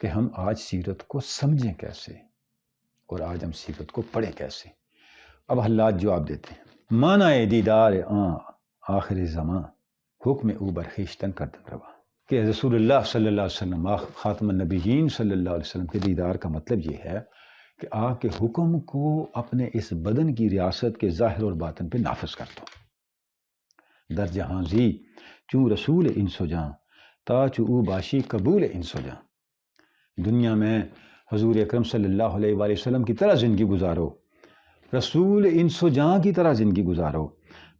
کہ ہم آج سیرت کو سمجھیں کیسے اور آج ہم سیرت کو پڑھیں کیسے۔ اب حلات جواب دیتے ہیں۔ معنی دیدار آخر زمان حکم او برخیشتن کردن روا، کہ رسول اللہ صلی اللہ علیہ وسلم خاتم النبیین صلی اللہ علیہ وسلم کے دیدار کا مطلب یہ ہے کہ آپ کے حکم کو اپنے اس بدن کی ریاست کے ظاہر اور باطن پہ نافذ کر دو۔ در جہاں زی چوں رسول انسو جاں تا چو او باشی قبول انسو جاں، دنیا میں حضور اکرم صلی اللہ علیہ وآلہ وسلم کی طرح زندگی گزارو، رسول انسو جاں کی طرح زندگی گزارو،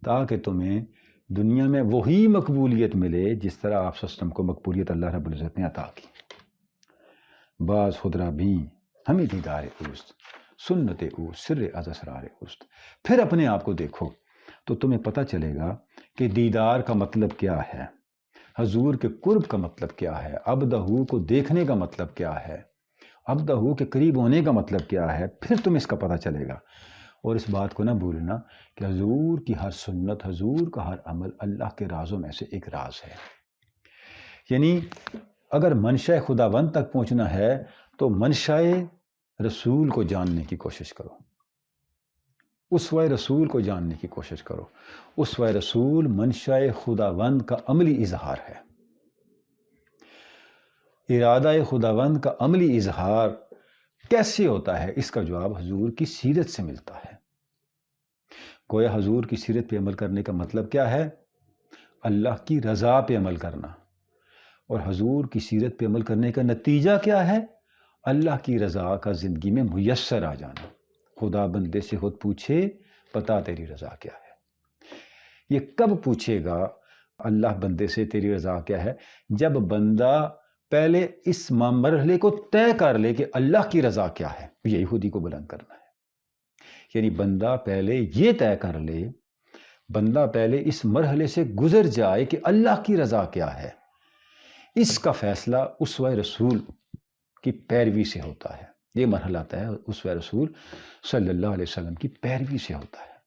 تاکہ تمہیں دنیا میں وہی مقبولیت ملے جس طرح آپ سسٹم کو مقبولیت اللہ رب العزت نے عطا کی۔ بعض خدرہ بھی ہمیں دیدار اوست سنت او سر از اسرار اوست۔ پھر اپنے آپ کو دیکھو تو تمہیں پتہ چلے گا کہ دیدار کا مطلب کیا ہے، حضور کے قرب کا مطلب کیا ہے، عبدہ کو دیکھنے کا مطلب کیا ہے، عبدہ کے قریب ہونے کا مطلب کیا ہے، پھر تمہیں اس کا پتہ چلے گا۔ اور اس بات کو نہ بھولنا کہ حضور کی ہر سنت، حضور کا ہر عمل اللہ کے رازوں میں سے ایک راز ہے۔ یعنی اگر منشاء خداوند تک پہنچنا ہے تو منشاء رسول کو جاننے کی کوشش کرو، اسوہ رسول کو جاننے کی کوشش کرو۔ اسوہ رسول منشاء خداوند کا عملی اظہار ہے۔ ارادہ خداوند کا عملی اظہار کیسے ہوتا ہے، اس کا جواب حضور کی سیرت سے ملتا ہے۔ گویا حضور کی سیرت پہ عمل کرنے کا مطلب کیا ہے؟ اللہ کی رضا پہ عمل کرنا۔ اور حضور کی سیرت پہ عمل کرنے کا نتیجہ کیا ہے؟ اللہ کی رضا کا زندگی میں میسر آ جانا۔ خدا بندے سے خود پوچھے بتا تیری رضا کیا ہے۔ یہ کب پوچھے گا اللہ بندے سے تیری رضا کیا ہے؟ جب بندہ پہلے اس مرحلے کو طے کر لے کہ اللہ کی رضا کیا ہے، یہی خودی کو بلند کرنا ہے۔ یعنی بندہ پہلے یہ طے کر لے، بندہ پہلے اس مرحلے سے گزر جائے کہ اللہ کی رضا کیا ہے۔ اس کا فیصلہ اسوہ رسول کی پیروی سے ہوتا ہے۔ یہ مرحلہ طے اسوہ رسول صلی اللہ علیہ وسلم کی پیروی سے ہوتا ہے۔